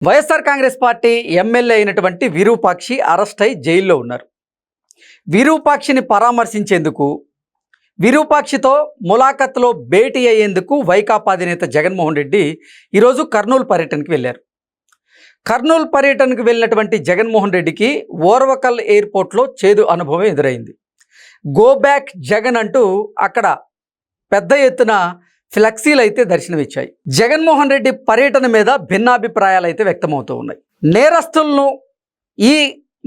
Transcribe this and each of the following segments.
YSR Congress party MLA అయినటువంటి Virupakshi arrest అయి జైల్లో ఉన్నారు. విరూపాక్షిని పరామర్శించేందుకు, విరూపాక్షితో ములాఖత్లో భేటీ అయ్యేందుకు వైకాపా అధినేత జగన్మోహన్ రెడ్డి ఈరోజు కర్నూలు పర్యటనకు వెళ్ళారు. కర్నూలు పర్యటనకు వెళ్ళినటువంటి జగన్మోహన్ రెడ్డికి ఓర్వకల్ ఎయిర్పోర్ట్లో చేదు అనుభవం ఎదురైంది. గో బ్యాక్ జగన్ అంటూ అక్కడ పెద్ద ఎత్తున ఫ్లెక్సీలు అయితే దర్శనమిచ్చాయి. జగన్మోహన్ రెడ్డి పర్యటన మీద భిన్నాభిప్రాయాలు అయితే వ్యక్తమవుతూ ఉన్నాయి. నేరస్తులను ఈ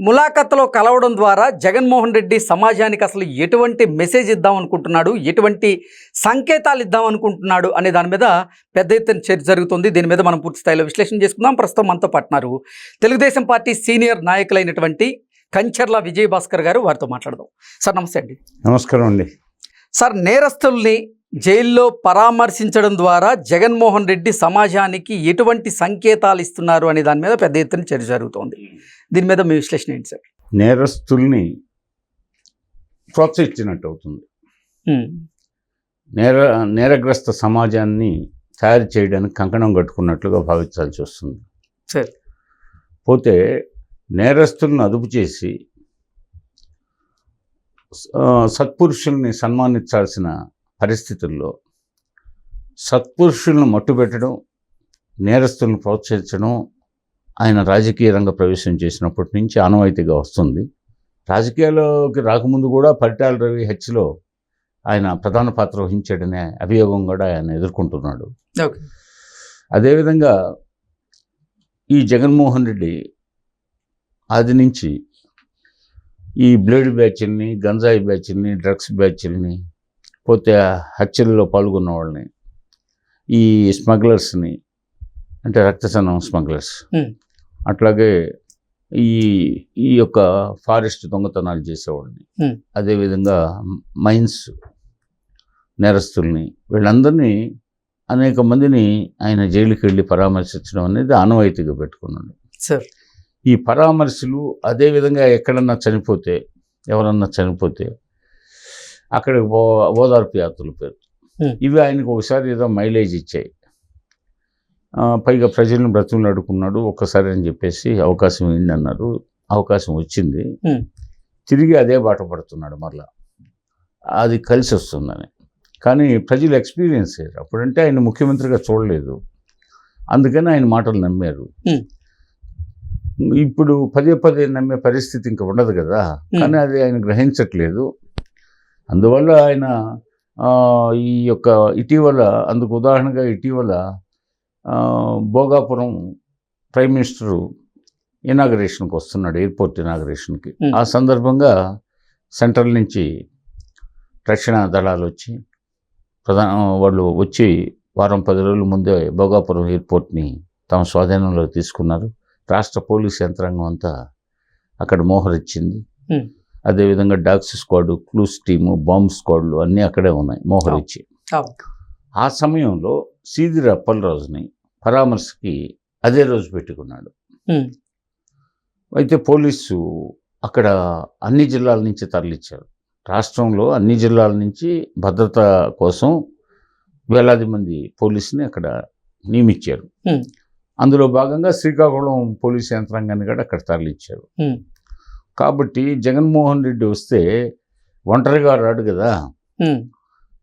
ములాఖత్లో కలవడం ద్వారా జగన్మోహన్ రెడ్డి సమాజానికి అసలు ఎటువంటి మెసేజ్ ఇద్దాం అనుకుంటున్నాడు, ఎటువంటి సంకేతాలు ఇద్దాం అనుకుంటున్నాడు అనే దాని మీద పెద్ద ఎత్తున చర్చ జరుగుతుంది. దీని మీద మనం పూర్తి స్థాయిలో విశ్లేషణ చేసుకుందాం. ప్రస్తుతం మనతో పాటున్నారు తెలుగుదేశం పార్టీ సీనియర్ నాయకులైనటువంటి కంచర్ల విజయభాస్కర్ గారు. వారితో మాట్లాడదాం. సార్ నమస్తే అండి. నమస్కారం అండి. సార్, నేరస్తుల్ని జైల్లో పరామర్శించడం ద్వారా జగన్మోహన్ రెడ్డి సమాజానికి ఎటువంటి సంకేతాలు ఇస్తున్నారు అనే దాని మీద పెద్ద ఎత్తున చర్చ జరుగుతోంది. దీని మీద మీ విశ్లేషణ ఏంటి సార్? నేరస్తుల్ని ప్రోత్సహించినట్టు అవుతుంది. నేరగ్రస్త సమాజాన్ని తయారు చేయడానికి కంకణం కట్టుకున్నట్లుగా భావించాల్సి వస్తుంది. సార్, పోతే నేరస్తులను అదుపు చేసి సత్పురుషుల్ని సన్మానించాల్సిన పరిస్థితుల్లో సత్పురుషులను మట్టుబెట్టడం, నేరస్తులను ప్రోత్సహించడం ఆయన రాజకీయ రంగ ప్రవేశం చేసినప్పటి నుంచి ఆనవాయితీగా వస్తుంది. రాజకీయాల్లోకి రాకముందు కూడా పరిటాల రవి హత్యలో ఆయన ప్రధాన పాత్ర వహించాడనే అభియోగం కూడా ఆయన ఎదుర్కొంటున్నాడు. అదేవిధంగా ఈ జగన్మోహన్ రెడ్డి ఆది నుంచి ఈ బ్లేడ్ బ్యాచ్ల్ని, గంజాయి బ్యాచ్ల్ని, డ్రగ్స్ బ్యాచ్ల్ని, పోతే హత్యల్లో పాల్గొన్న వాళ్ళని, ఈ స్మగ్లర్స్ని, అంటే రక్తసన్నం స్మగ్లర్స్, అట్లాగే ఈ యొక్క ఫారెస్ట్ దొంగతనాలు చేసేవాళ్ళని, అదేవిధంగా మైన్స్ నేరస్తుల్ని, వీళ్ళందరినీ అనేక మందిని ఆయన జైలుకి వెళ్ళి పరామర్శించడం అనేది ఆనవాయితీగా పెట్టుకున్నాడు. సార్, ఈ పరామర్శలు అదేవిధంగా ఎక్కడన్నా చనిపోతే, ఎవరన్నా చనిపోతే అక్కడికి ఓదార్పు యాత్రల పేరు ఇవి ఆయనకు ఒకసారి ఏదో మైలేజ్ ఇచ్చాయి. పైగా ప్రజలను బ్రతుకులాడుకున్నాడు ఒక్కసారి అని చెప్పేసి అవకాశం ఏంటన్నారు. అవకాశం వచ్చింది, తిరిగి అదే బాట పడుతున్నాడు. మరలా అది కలిసి వస్తుందని. కానీ ప్రజలు ఎక్స్పీరియన్స్ అయ్యారు. అప్పుడంటే ఆయన ముఖ్యమంత్రిగా చూడలేదు, అందుకని ఆయన మాటలు నమ్మారు. ఇప్పుడు పదే పదే నమ్మే పరిస్థితి ఇంకా ఉండదు కదా, కానీ అది ఆయన గ్రహించట్లేదు. అందువల్ల ఆయన ఈ యొక్క ఇటీవల, అందుకు ఉదాహరణగా ఇటీవల భోగాపురం ప్రైమ్ మినిస్టరు ఇనాగరేషన్కి వస్తున్నాడు, ఎయిర్పోర్ట్ ఇనాగరేషన్కి. ఆ సందర్భంగా సెంట్రల్ నుంచి రక్షణ దళాలు వచ్చి వాళ్ళు వచ్చి వారం 10 రోజుల ముందే భోగాపురం ఎయిర్పోర్ట్ని తమ స్వాధీనంలో తీసుకున్నారు. రాష్ట్ర పోలీస్ యంత్రాంగం అంతా అక్కడ మోహరిచ్చింది. అదేవిధంగా dogs squad, clues team, bomb స్క్వాడ్లు అన్నీ అక్కడే ఉన్నాయి మోహరిచ్చి. ఆ సమయంలో సీదిరి అప్పలరాజుని పరామర్శకి అదే రోజు పెట్టుకున్నాడు. అయితే పోలీసు అక్కడ అన్ని జిల్లాల నుంచి తరలించారు. రాష్ట్రంలో అన్ని జిల్లాల నుంచి భద్రత కోసం వేలాది మంది పోలీసుని అక్కడ నియమించారు. అందులో భాగంగా శ్రీకాకుళం పోలీసు యంత్రాంగాన్ని కూడా అక్కడ తరలించారు. కాబట్టి జగన్మోహన్ రెడ్డి వస్తే ఒంటరిగా రాడు కదా,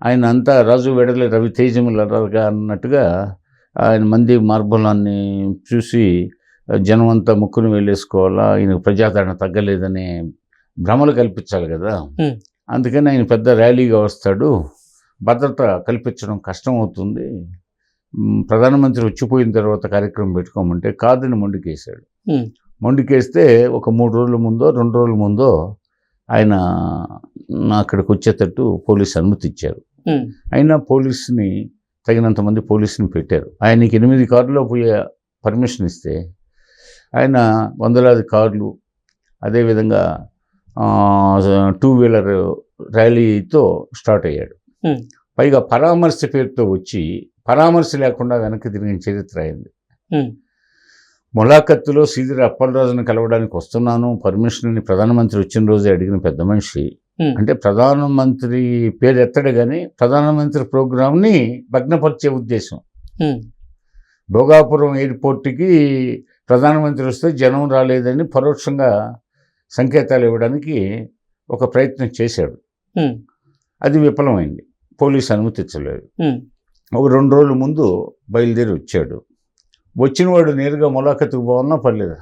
ఆయన అంతా రాజు వెడలే రవి తేజములగా అన్నట్టుగా ఆయన మంది మార్బలాన్ని చూసి జనం అంతా ముక్కును వెళ్ళేసుకోవాలా, ఈయనకు ప్రజాదరణ తగ్గలేదనే భ్రమలు కల్పించాలి కదా. అందుకని ఆయన పెద్ద ర్యాలీగా వస్తాడు, భద్రత కల్పించడం కష్టం అవుతుంది, ప్రధానమంత్రి వచ్చిపోయిన తర్వాత కార్యక్రమం పెట్టుకోమంటే కాదని మొండికేశాడు. మొండికేస్తే ఒక 3 రోజుల ముందో 2 రోజుల ముందో ఆయన అక్కడికి వచ్చేటట్టు పోలీసు అనుమతి ఇచ్చారు. అయినా పోలీసుని తగినంత మంది పోలీసుని పెట్టారు. ఆయనకి 8 కార్లలో పోయే పర్మిషన్ ఇస్తే ఆయన వందలాది కార్లు, అదేవిధంగా 2 వీలర్ ర్యాలీతో స్టార్ట్ అయ్యాడు. పైగా పరామర్శ పేరుతో వచ్చి పరామర్శ లేకుండా వెనక్కి తిరిగిన చరిత్ర అయింది. ములాఖత్తులో సీదిరి అప్పలరాజును కలవడానికి వస్తున్నాను, పర్మిషన్ ప్రధానమంత్రి వచ్చిన రోజే అడిగిన పెద్ద మనిషి. అంటే ప్రధానమంత్రి పేరు ఎత్తడు కానీ ప్రధానమంత్రి ప్రోగ్రాంని భగ్నపరిచే ఉద్దేశం. భోగాపురం ఎయిర్పోర్ట్కి ప్రధానమంత్రి వస్తే జనం రాలేదని పరోక్షంగా సంకేతాలు ఇవ్వడానికి ఒక ప్రయత్నం చేశాడు. అది విఫలమైంది. పోలీసు అనుమతించలేదు. ఒక 2 రోజుల ముందు బయలుదేరి వచ్చాడు. వచ్చినవాడు నేరుగా ములాఖతుకు పోవాలన్నా పర్లేదు,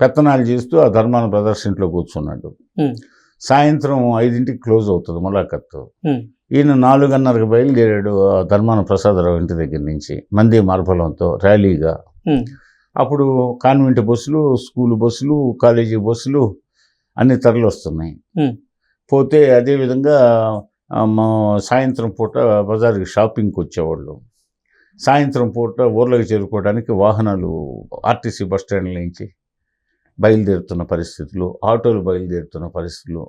పెత్తనాలు చేస్తూ ఆ ధర్మాన బ్రదర్స్ ఇంట్లో కూర్చున్నాడు. సాయంత్రం 5ంటికి క్లోజ్ అవుతుంది ములాఖత్తు. ఈయన 4:30కి బయలుదేరాడు ఆ ధర్మాన ప్రసాదరావు ఇంటి దగ్గర నుంచి మంది మార్బలంతో ర్యాలీగా. అప్పుడు కాన్వెంట్ బస్సులు, స్కూల్ బస్సులు, కాలేజీ బస్సులు అన్ని తరలి వస్తున్నాయి. పోతే అదేవిధంగా సాయంత్రం పూట బజార్కి షాపింగ్కి వచ్చేవాళ్ళు. సాయంత్రం పూట ఊర్లోకి చేరుకోవడానికి వాహనాలు ఆర్టీసీ బస్ స్టాండ్ల నుంచి బయలుదేరుతున్న పరిస్థితులు, ఆటోలు బయలుదేరుతున్న పరిస్థితులు,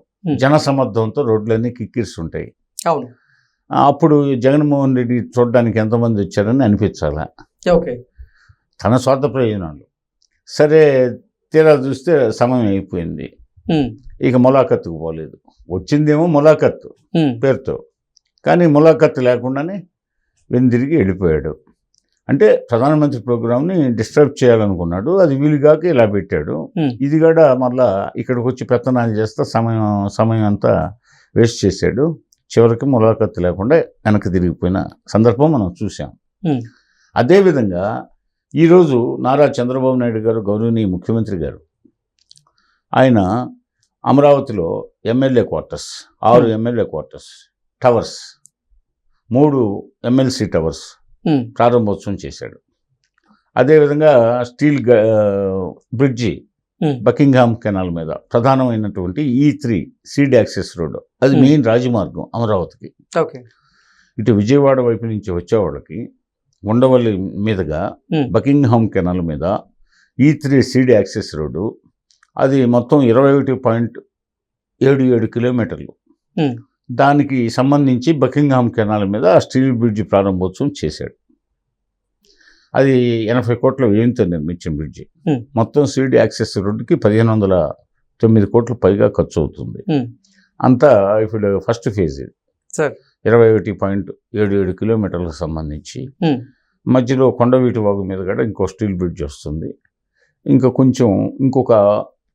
జనసమర్థంతో రోడ్లన్నీ కిక్కిరిస్తుంటాయి. అవును. అప్పుడు జగన్మోహన్ రెడ్డి చూడడానికి ఎంతమంది వచ్చారని అనిపించాలా, ఓకే, తన స్వార్థ ప్రయోజనాలు. సరే, తీరా చూస్తే సమయం అయిపోయింది. ఇక ములాఖత్తుకు పోలేదు. వచ్చిందేమో ములాఖత్తు పేరుతో, కానీ ములాఖత్తు లేకుండానే వెనుదిరిగి వెళ్ళిపోయాడు. అంటే ప్రధానమంత్రి ప్రోగ్రామ్ని డిస్టర్బ్ చేయాలనుకున్నాడు. అది వీలుగాక ఇలా పెట్టాడు. ఇది కూడా మళ్ళా ఇక్కడికి వచ్చి పెత్తనాలు చేస్తే సమయం అంతా వేస్ట్ చేశాడు. చివరికి ములాఖత్తు లేకుండా వెనక్కి తిరిగిపోయిన సందర్భం మనం చూసాం. అదేవిధంగా ఈరోజు నారా చంద్రబాబు నాయుడు గారు, గౌరవనీయ ముఖ్యమంత్రి గారు, ఆయన అమరావతిలో MLA quarters, 6 MLA quarters, towers, 3 MLC towers ప్రారంభోత్సవం చేశాడు. అదేవిధంగా స్టీల్ బ్రిడ్జి బకింగ్హామ్ కెనాల్ మీద ప్రధానమైనటువంటి E3 సీడ్ యాక్సెస్ రోడ్, అది మెయిన్ రాజమార్గం అమరావతికి. ఇటు విజయవాడ వైపు నుంచి వచ్చేవాళ్ళకి ఉండవల్లి మీదుగా బకింగ్హామ్ కెనాల్ మీద E3 సీడ్ యాక్సెస్ రోడ్డు, అది మొత్తం 21.77 కిలోమీటర్లు. దానికి సంబంధించి బకింగ్హామ్ కెనాల్ మీద స్టీల్ బ్రిడ్జి ప్రారంభోత్సవం చేశాడు. అది 80 కోట్ల వ్యయంతో నిర్మించిన బ్రిడ్జి. మొత్తం సీడ్ యాక్సెస్ రోడ్డుకి 1509 కోట్ల పైగా ఖర్చు అవుతుంది. అంతా ఇప్పుడు ఫస్ట్ ఫేజ్ 21.77 కిలోమీటర్లకు సంబంధించి. మధ్యలో కొండవీటి వాగు మీద కూడా ఇంకో స్టీల్ బ్రిడ్జ్ వస్తుంది. ఇంకా కొంచెం ఇంకొక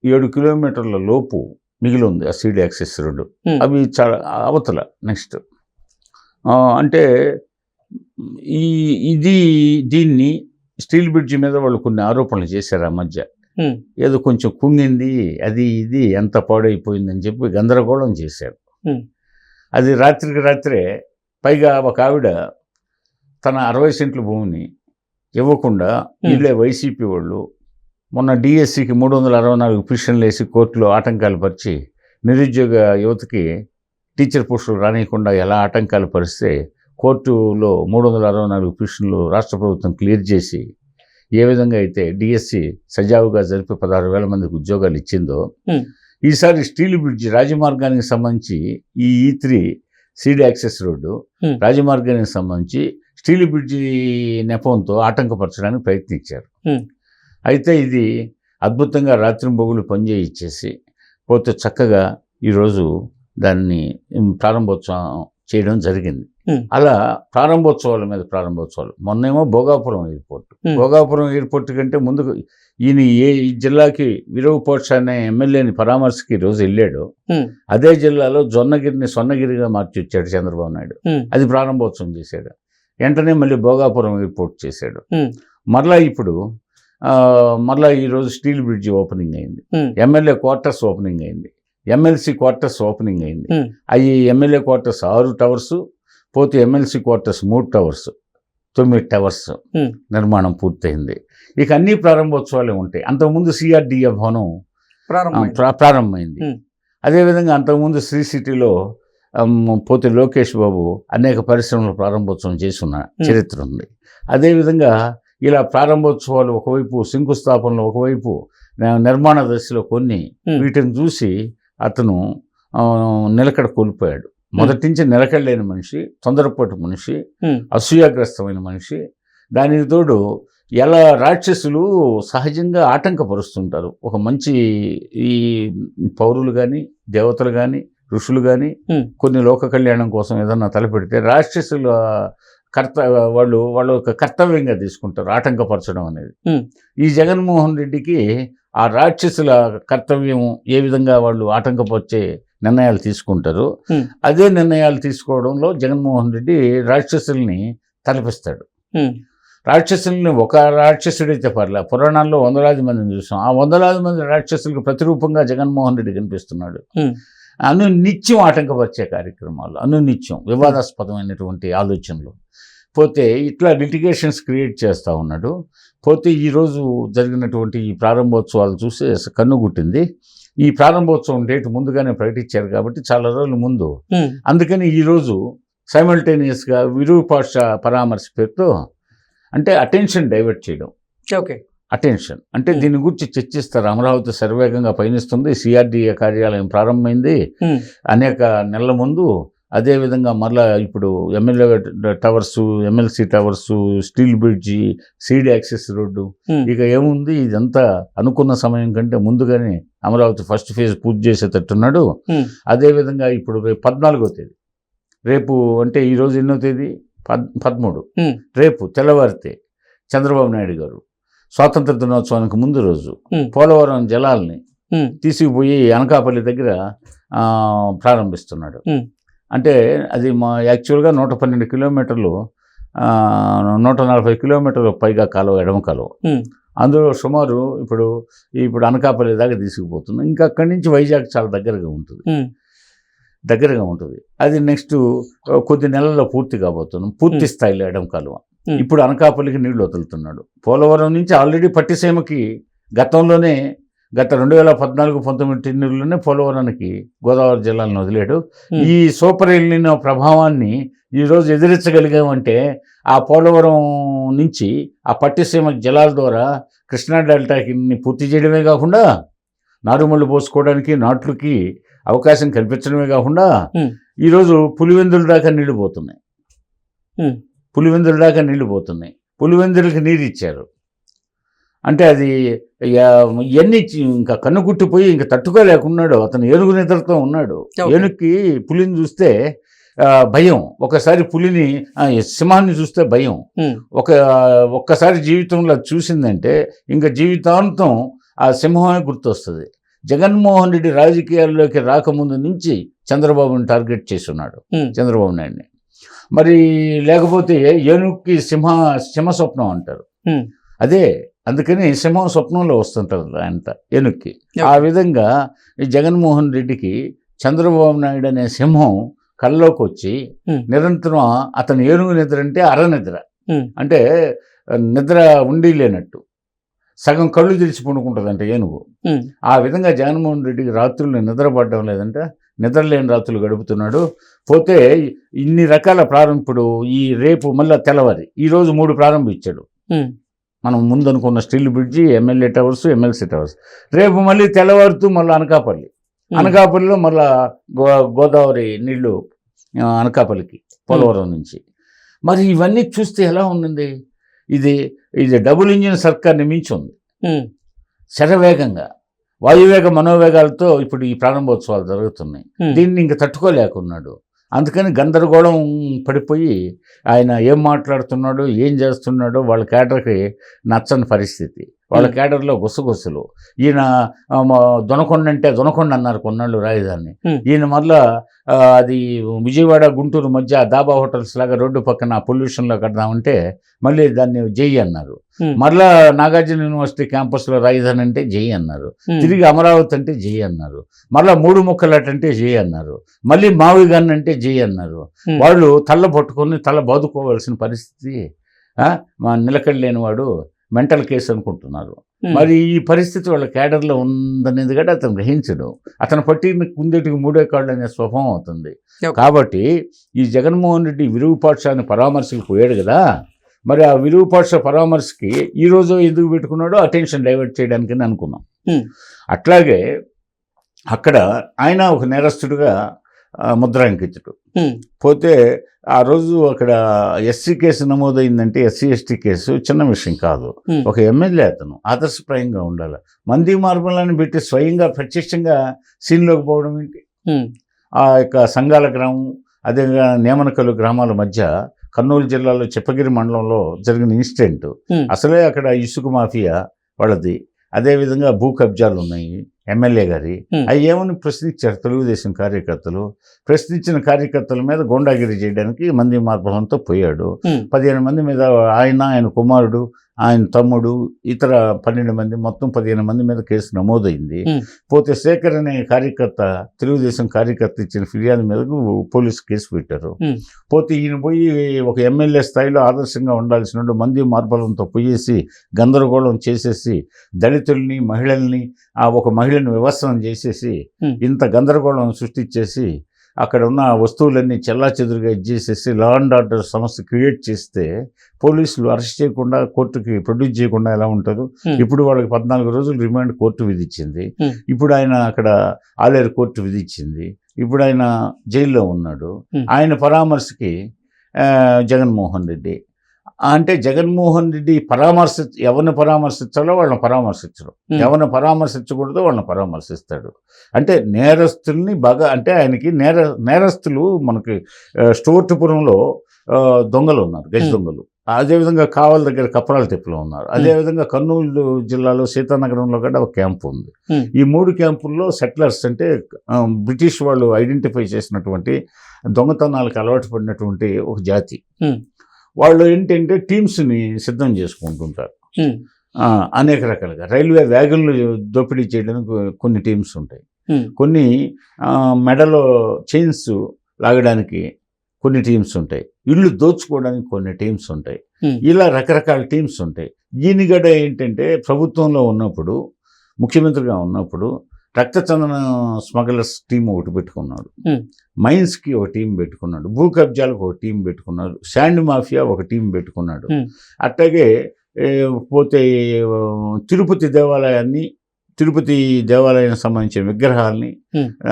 7 కిలోమీటర్ల లోపు మిగిలి ఉంది ఆ సీడ్ యాక్సెస్ రోడ్డు. అవి చాలా అవతల నెక్స్ట్. అంటే దీన్ని స్టీల్ బ్రిడ్జి మీద వాళ్ళు కొన్ని ఆరోపణలు చేశారు ఆ మధ్య. ఏదో కొంచెం కుంగింది, అది ఇది ఎంత పాడైపోయిందని చెప్పి గందరగోళం చేశారు. అది రాత్రికి రాత్రే, పైగా ఒక ఆవిడ తన 60 సెంట్ల భూమిని ఇవ్వకుండా వీళ్ళే వైసీపీ వాళ్ళు మొన్న డిఎస్సికి 364 పిటిషన్లు వేసి కోర్టులో ఆటంకాలు పరిచి నిరుద్యోగ యువతకి టీచర్ పోస్టులు రానియకుండా ఎలా ఆటంకాలు పరిస్తే కోర్టులో 364 పిటిషన్లు రాష్ట్ర ప్రభుత్వం క్లియర్ చేసి ఏ విధంగా అయితే డిఎస్సి సజావుగా జరిపి 16,000 మందికి ఉద్యోగాలు ఇచ్చిందో, ఈసారి స్టీల్ బ్రిడ్జి రాజమార్గానికి సంబంధించి ఈ E3 సీడ్ యాక్సెస్ రోడ్డు రాజమార్గానికి సంబంధించి స్టీల్ బ్రిడ్జి నెపంతో ఆటంకపరచడానికి ప్రయత్నించారు. అయితే ఇది అద్భుతంగా రాత్రింబొగులు పనిచేయించేసి పోతే చక్కగా ఈరోజు దాన్ని ప్రారంభోత్సవం చేయడం జరిగింది. అలా ప్రారంభోత్సవాల మీద ప్రారంభోత్సవాలు. మొన్నేమో భోగాపురం ఎయిర్పోర్ట్. భోగాపురం ఎయిర్పోర్ట్ కంటే ముందు ఈయన ఈ జిల్లాకి విరూపాక్ష అనే ఎమ్మెల్యేని పరామర్శకి ఈరోజు వెళ్ళాడు. అదే జిల్లాలో జొన్నగిరిని సొన్నగిరిగా మార్చి వచ్చాడు చంద్రబాబు నాయుడు. అది ప్రారంభోత్సవం చేశాడు. వెంటనే మళ్ళీ భోగాపురం ఎయిర్పోర్ట్ చేశాడు. మరలా ఈరోజు స్టీల్ బ్రిడ్జి ఓపెనింగ్ అయింది. ఎమ్మెల్యే క్వార్టర్స్ ఓపెనింగ్ అయింది. ఎమ్మెల్సీ క్వార్టర్స్ ఓపెనింగ్ అయింది. అవి ఎమ్మెల్యే క్వార్టర్స్ 6 టవర్స్, పోతే ఎమ్మెల్సీ క్వార్టర్స్ 3 టవర్స్, 9 టవర్స్ నిర్మాణం పూర్తయింది. ఇక అన్ని ప్రారంభోత్సవాలే ఉంటాయి. అంతకుముందు CRDA భవనం ప్రారంభమైంది. అదేవిధంగా అంతకుముందు శ్రీ సిటీలో పోతే లోకేష్ బాబు అనేక పరిశ్రమలు ప్రారంభోత్సవం చేస్తున్న చరిత్ర ఉంది. అదేవిధంగా ఇలా ప్రారంభోత్సవాలు ఒకవైపు, శంకుస్థాపనలు ఒకవైపు, నిర్మాణ దశలో కొన్ని, వీటిని చూసి అతను నిలకడ కోల్పోయాడు. మొదటి నుంచి నిలకడలేని మనిషి, తొందరపాటు మనిషి, అసూయాగ్రస్తమైన మనిషి. దానికి తోడు ఎలా రాక్షసులు సహజంగా ఆటంకపరుస్తుంటారు. ఒక మంచి ఈ పౌరులు కానీ, దేవతలు కానీ, ఋషులు కానీ కొన్ని లోక కళ్యాణం కోసం ఏదన్నా తలపెడితే రాక్షసుల వాళ్ళు ఒక కర్తవ్యంగా తీసుకుంటారు ఆటంకపరచడం అనేది. ఉమ్. ఈ జగన్మోహన్ రెడ్డికి ఆ రాక్షసుల కర్తవ్యం ఏ విధంగా వాళ్ళు ఆటంకపరిచే నిర్ణయాలు తీసుకుంటారు, ఉమ్. అదే నిర్ణయాలు తీసుకోవడంలో జగన్మోహన్ రెడ్డి రాక్షసుల్ని తలపిస్తాడు. ఉమ్. రాక్షసుల్ని ఒక రాక్షసుడైతే పర్లే, పురాణాల్లో వందలాది మందిని చూసాం. ఆ వందలాది మంది రాక్షసులకు ప్రతిరూపంగా జగన్మోహన్ రెడ్డి కనిపిస్తున్నాడు. ఉమ్. నిత్యం ఆటంకపరిచే కార్యక్రమాలు, నిత్యం వివాదాస్పదమైనటువంటి ఆలోచనలు, పోతే ఇట్లా లిటిగేషన్స్ క్రియేట్ చేస్తూ ఉన్నాడు. పోతే ఈరోజు జరిగినటువంటి ఈ ప్రారంభోత్సవాలు చూస్తే కన్నుగుట్టింది. ఈ ప్రారంభోత్సవం డేట్ ముందుగానే ప్రకటించారు కాబట్టి చాలా రోజుల ముందు. ఉమ్. అందుకని ఈరోజు సైమల్టేనియస్గా విరూపాక్ష పరామర్శ పేరుతో అంటే అటెన్షన్ డైవర్ట్ చేయడం. ఓకే. అటెన్షన్ అంటే దీని గురించి చర్చిస్తారు. అమరావతి శరవేగంగా పయనిస్తుంది, సిఆర్డీఏ కార్యాలయం ప్రారంభమైంది ఉమ్. అనేక నెలల ముందు. అదేవిధంగా మళ్ళా ఇప్పుడు MLA towers, MLC towers, steel bridge, seed access road, ఉమ్. ఇక ఏముంది ఇదంతా అనుకున్న సమయం కంటే ముందుగానే అమరావతి ఫస్ట్ ఫేజ్ పూర్తి చేసేటట్టున్నాడు. ఉమ్. అదేవిధంగా ఇప్పుడు రేపు 14వ తేదీ, రేపు అంటే ఈరోజు ఎన్నో తేదీ 13, ఉమ్. రేపు తెల్లవారితే చంద్రబాబు నాయుడు గారు స్వాతంత్ర దినోత్సవానికి ముందు రోజు ఉమ్. పోలవరం జలాల్ని ఉమ్. తీసుకుపోయి అనకాపల్లి దగ్గర ప్రారంభిస్తున్నాడు. ఉమ్. అంటే అది యాక్చువల్గా 112 కిలోమీటర్లు, 140 కిలోమీటర్లు పైగా కాలువ, ఎడమ కాలువ. ఉమ్. అందులో సుమారు ఇప్పుడు అనకాపల్లి దాకా తీసుకుపోతుంది. ఇంకా అక్కడి నుంచి వైజాగ్ చాలా దగ్గరగా ఉంటుంది. ఉమ్. అది నెక్స్ట్ కొద్ది నెలల్లో పూర్తి కాబోతున్నాం, పూర్తి స్థాయిలో ఎడమ కాలువ. ఇప్పుడు అనకాపల్లికి నీళ్లు వదులుతున్నాడు. పోలవరం నుంచి ఆల్రెడీ పట్టిసీమకి గతంలోనే గత 2014-19 నీళ్ళలోనే పోలవరానికి గోదావరి జిల్లాలను వదిలాడు. ఈ సూపర్ ఎల్నినో ప్రభావాన్ని ఈరోజు ఎదిరించగలిగామంటే ఆ పోలవరం నుంచి ఆ పట్టిసీమ జలాల ద్వారా కృష్ణా డెల్టాకి పూర్తి చేయడమే కాకుండా నారుమళ్ళు పోసుకోవడానికి నాట్లకి అవకాశం కల్పించడమే కాకుండా ఈరోజు పులివెందుల దాకా నీళ్లు పోతున్నాయి. పులివెందులకి నీరు ఇచ్చారు అంటే అది ఇవన్నీ ఇంకా కన్నుగుట్టిపోయి ఇంకా తట్టుకోలేకున్నాడు. అతను ఏనుగు నిద్రతో ఉన్నాడు. ఏనుగుకి పులిని చూస్తే భయం, ఒకసారి పులిని సింహాన్ని చూస్తే భయం. ఒక్కసారి జీవితంలో చూసిందంటే ఇంకా జీవితాంతం ఆ సింహమే గుర్తొస్తుంది. జగన్మోహన్ రెడ్డి రాజకీయాల్లోకి రాకముందు నుంచి చంద్రబాబుని టార్గెట్ చేసి ఉన్నాడు, చంద్రబాబు నాయుడిని. మరి లేకపోతే ఏనుగుకి సింహ స్వప్నం అంటారు. అదే అందుకని సింహం స్వప్నంలో వస్తుంటారు ఆయనంత ఏనుగుకి. ఆ విధంగా ఈ జగన్మోహన్ రెడ్డికి చంద్రబాబు నాయుడు అనే సింహం కల్లోకి వచ్చి నిరంతరం అతను ఏనుగు నిద్ర అంటే అరనిద్ర, అంటే నిద్ర ఉండి లేనట్టు సగం కళ్ళు తెరిచి పండుకుంటుందంట ఏనుగు. ఆ విధంగా జగన్మోహన్ రెడ్డికి రాత్రులు నిద్రపడడం లేదంట, నిద్రలేని రాత్రులు గడుపుతున్నాడు. పోతే ఇన్ని రకాల ఇప్పుడు ఈ రేపు మళ్ళీ తెల్లవారి ఈరోజు 3 ప్రారంభించాడు. మనం ముందు అనుకున్న steel bridge, MLA towers, MLC towers. రేపు మళ్ళీ తెల్లవారుతూ మళ్ళీ అనకాపల్లిలో మళ్ళా గోదావరి నీళ్లు అనకాపల్లికి పోలవరం నుంచి. మరి ఇవన్నీ చూస్తే ఎలా ఉంది? ఇది డబుల్ ఇంజిన్ సర్కార్ని మించి ఉంది. శరవేగంగా వాయువేగ మనోవేగాలతో ఇప్పుడు ఈ ప్రారంభోత్సవాలు జరుగుతున్నాయి. దీన్ని ఇంక తట్టుకోలేకున్నాడు. అందుకని గందరగోళం పడిపోయి ఆయన ఏం మాట్లాడుతున్నాడో ఏం చేస్తున్నాడో వాళ్ళ కేడర్కి నచ్చని పరిస్థితి. వాళ్ళ కేడర్లో గుసగుసలు. ఈయన దొనకొండ అంటే దొనకొండ అన్నారు కొన్నాళ్ళు రాజధాని. ఈయన మళ్ళా అది విజయవాడ గుంటూరు మధ్య దాబా హోటల్స్ లాగా రోడ్డు పక్కన పొల్యూషన్లో కడదామంటే మళ్ళీ దాన్ని జై అన్నారు. మళ్ళా నాగార్జున యూనివర్సిటీ క్యాంపస్లో రాజధాని అంటే జై అన్నారు. తిరిగి అమరావతి అంటే జై అన్నారు. మళ్ళా 3 ముక్కలట్ అంటే జై అన్నారు. మళ్ళీ మావిగన్ అంటే జై అన్నారు. వాళ్ళు తల్ల పట్టుకొని తల బాదుకోవాల్సిన పరిస్థితి. నిలకడలేని వాడు మెంటల్ కేసు అనుకుంటున్నారు. మరి ఈ పరిస్థితి వాళ్ళ కేడర్లో ఉందనేది కూడా అతను గ్రహించడు. అతను పట్టిన కుందేటికి 3 కాళ్ళు అనే స్వభావం అవుతుంది. కాబట్టి ఈ జగన్మోహన్ రెడ్డి విరూపాక్షాన్ని పరామర్శకు పోయాడు కదా, మరి ఆ విరూపాక్ష పరామర్శకి ఈరోజు ఎందుకు పెట్టుకున్నాడో అటెన్షన్ డైవర్ట్ చేయడానికి అనుకున్నాం. అట్లాగే అక్కడ ఆయన ఒక నేరస్తుడిగా ముద్రాంకితుడు. పోతే ఆ రోజు అక్కడ ఎస్సీ కేసు నమోదైందంటే ఎస్సీ ఎస్టీ కేసు చిన్న విషయం కాదు. ఒక ఎమ్మెల్యే అతను ఆదర్శప్రాయంగా ఉండాలి. మంది మార్పులను పెట్టి స్వయంగా ప్రత్యక్షంగా సీన్లోకి పోవడం ఏంటి? ఆ యొక్క సంఘాల గ్రామం, అదేవిధంగా నేమనకల్లు గ్రామాల మధ్య కర్నూలు జిల్లాలో చిప్పగిరి మండలంలో జరిగిన ఇన్సిడెంట్. అసలే అక్కడ ఇసుక మాఫియా వాళ్ళది, అదేవిధంగా భూ కబ్జాలు ఉన్నాయి ఎమ్మెల్యే గారి. అవి ఏమని ప్రశ్నించారు తెలుగుదేశం కార్యకర్తలు. ప్రశ్నించిన కార్యకర్తల మీద గోండాగిరి చేయడానికి మంది మార్బలంతో పోయాడు. 15 మంది మీద ఆయన కుమారుడు, ఆయన తమ్ముడు, ఇతర 12 మంది, మొత్తం 15 మంది మీద కేసు నమోదైంది. పోతే శేఖర్ అనే కార్యకర్త, తెలుగుదేశం కార్యకర్త ఇచ్చిన ఫిర్యాదు మీదకు పోలీసు కేసు పెట్టారు. పోతే ఈయన పోయి ఒక ఎమ్మెల్యే స్థాయిలో ఆదర్శంగా ఉండాల్సిన మంది మార్బలంతో పోయేసి గందరగోళం చేసేసి దళితుల్ని, మహిళల్ని, ఒక మహిళను వివస్త్రం చేసేసి ఇంత గందరగోళం సృష్టించేసి అక్కడ ఉన్న వస్తువులన్నీ చెల్లాచెదురుగా ఇచ్చేసేసి లా అండ్ ఆర్డర్ సమస్య క్రియేట్ చేస్తే పోలీసులు అరెస్ట్ చేయకుండా, కోర్టుకి ప్రొడ్యూస్ చేయకుండా ఎలా ఉంటారు? ఇప్పుడు వాళ్ళకి 14 రోజులు రిమాండ్ కోర్టు విధించింది. ఇప్పుడు ఆయన అక్కడ ఆలేరు కోర్టు విధించింది. ఇప్పుడు ఆయన జైల్లో ఉన్నాడు. ఆయన పరామర్శకి జగన్మోహన్ రెడ్డి అంటే జగన్మోహన్ రెడ్డి ఎవరిని పరామర్శించాలో వాళ్ళని పరామర్శించరు, ఎవరిని పరామర్శించకూడదో వాళ్ళని పరామర్శిస్తాడు. అంటే నేరస్తుల్ని బాగా, అంటే ఆయనకి నేరస్తులు మనకి స్టోర్టిపురంలో దొంగలు ఉన్నారు, గజ దొంగలు. అదేవిధంగా కావల దగ్గర కప్పరాల తిప్పలో ఉన్నారు. అదేవిధంగా కర్నూలు జిల్లాలో సీతానగరంలో కూడా ఒక క్యాంపు ఉంది. ఈ 3 క్యాంపుల్లో సెటిలర్స్ అంటే బ్రిటిష్ వాళ్ళు ఐడెంటిఫై చేసినటువంటి దొంగతనాలకు అలవాటు పడినటువంటి ఒక జాతి. వాళ్ళు ఏంటంటే టీమ్స్ని సిద్ధం చేసుకుంటుంటారు అనేక రకాలుగా. రైల్వే వ్యాగన్లు దోపిడీ చేయడానికి కొన్ని టీమ్స్ ఉంటాయి, కొన్ని మెడలో చైన్స్ లాగడానికి కొన్ని టీమ్స్ ఉంటాయి, ఇళ్ళు దోచుకోవడానికి కొన్ని టీమ్స్ ఉంటాయి. ఇలా రకరకాల టీమ్స్ ఉంటాయి. ఈయనగడ ఏంటంటే ప్రభుత్వంలో ఉన్నప్పుడు, ముఖ్యమంత్రిగా ఉన్నప్పుడు రక్తచందన స్మగ్లర్స్ టీం ఒకటి పెట్టుకున్నాడు, మైన్స్కి ఒక టీం పెట్టుకున్నాడు, భూ కబ్జాలకు ఒక టీం పెట్టుకున్నాడు, శాండ్ మాఫియా ఒక టీం పెట్టుకున్నాడు. అట్లాగే పోతే తిరుపతి దేవాలయానికి సంబంధించిన విగ్రహాలని,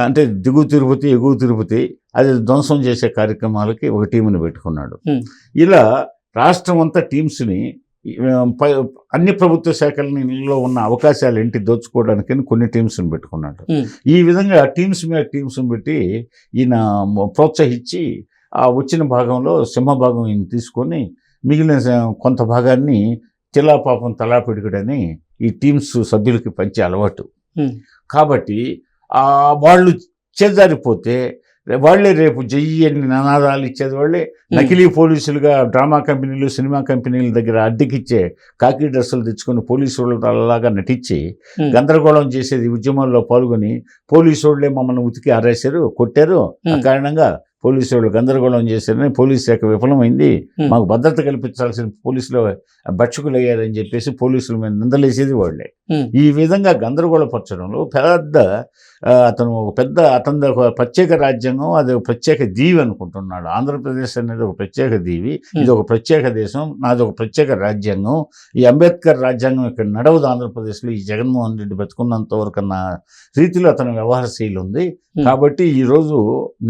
అంటే దిగువ తిరుపతి, ఎగువ తిరుపతి, అది ధ్వంసం చేసే కార్యక్రమాలకి ఒక టీంని పెట్టుకున్నాడు. ఇలా రాష్ట్రం అంతా టీమ్స్ని, అన్ని ప్రభుత్వ శాఖలలో ఉన్న అవకాశాలు ఏంటి దోచుకోవడానికని కొన్ని టీమ్స్ని పెట్టుకున్నాడు. ఈ విధంగా టీమ్స్ మీద టీమ్స్ని పెట్టి ఈయన ప్రోత్సహించి ఆ వచ్చిన భాగంలో సింహభాగం ఈయన తీసుకొని మిగిలిన కొంత భాగాన్ని పాపం తలా పిడుగుడని ఈ టీమ్స్ సభ్యులకి పంచే అలవాటు. కాబట్టి వాళ్ళు చేజారిపోతే వాళ్లే రేపు జయ్యి అని నినాదాలు ఇచ్చేది వాళ్ళే. నకిలీ పోలీసులుగా డ్రామా కంపెనీలు, సినిమా కంపెనీల దగ్గర అద్దెకిచ్చే కాకి డ్రెస్సులు తెచ్చుకొని పోలీసు వాళ్ళలాగా నటించి గందరగోళం చేసేది, ఉద్యమాల్లో పాల్గొని పోలీసు వాళ్ళే మమ్మల్ని ఉతికి ఆరేశారు, కొట్టారు, ఆ కారణంగా పోలీసు వాళ్ళు గందరగోళం చేశారని పోలీసు శాఖ విఫలమైంది, మాకు భద్రత కల్పించాల్సిన పోలీసులు భక్షకులు అయ్యారని చెప్పేసి పోలీసుల మీద నిందలేసేది వాళ్ళే. ఈ విధంగా గందరగోళపరచడంలో అతను ఒక ప్రత్యేక రాజ్యాంగం, అది ఒక ప్రత్యేక దీవి అనుకుంటున్నాడు. ఆంధ్రప్రదేశ్ అనేది ఒక ప్రత్యేక దీవి, ఇది ఒక ప్రత్యేక దేశం, నాది ఒక ప్రత్యేక రాజ్యాంగం, ఈ అంబేద్కర్ రాజ్యాంగం ఇక్కడ నడవదు ఆంధ్రప్రదేశ్లో, ఈ జగన్మోహన్ రెడ్డి బతుకున్నంత వరకు అన్న రీతిలో అతని వ్యవహార శైలి ఉంది. కాబట్టి ఈరోజు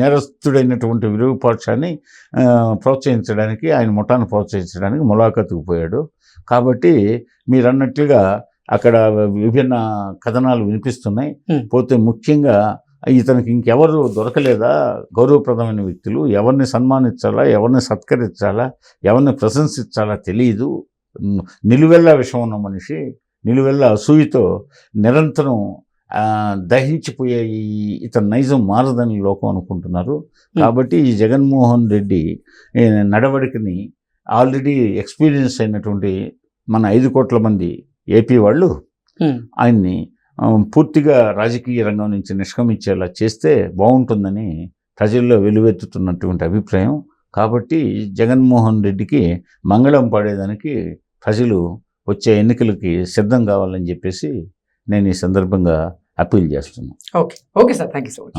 నేరస్తుడైనటువంటి విరూపాక్షాన్ని ప్రోత్సహించడానికి, ఆయన ముఠాన్ని ప్రోత్సహించడానికి ములాఖతుకు పోయాడు. కాబట్టి మీరు అన్నట్లుగా అక్కడ విభిన్న కథనాలు వినిపిస్తున్నాయి. పోతే ముఖ్యంగా ఇతనికి ఇంకెవరు దొరకలేదా గౌరవప్రదమైన వ్యక్తులు, ఎవరిని సన్మానించాలా, ఎవరిని సత్కరించాలా, ఎవరిని ప్రశంసించాలా తెలియదు. నిలువెల్లా విషం ఉన్న మనిషి, నిలువెల్లా అసూయతో నిరంతరం దహించిపోయే ఇతని నైజం మారదని లోకం అనుకుంటున్నారు. కాబట్టి ఈ జగన్మోహన్ రెడ్డి నడవడికని ఆల్రెడీ ఎక్స్పీరియన్స్ అయినటువంటి మన 5 కోట్ల మంది ఏపీ వాళ్ళు ఆయన్ని పూర్తిగా రాజకీయ రంగం నుంచి నిష్క్రమించేలా చేస్తే బాగుంటుందని ప్రజల్లో వెలువెత్తుతున్నటువంటి అభిప్రాయం. కాబట్టి జగన్మోహన్ రెడ్డికి మంగళం పాడేదానికి ప్రజలు వచ్చే ఎన్నికలకి సిద్ధం కావాలని చెప్పేసి నేను ఈ సందర్భంగా అప్పీల్ చేస్తున్నాను. Okay sir, thank you so much.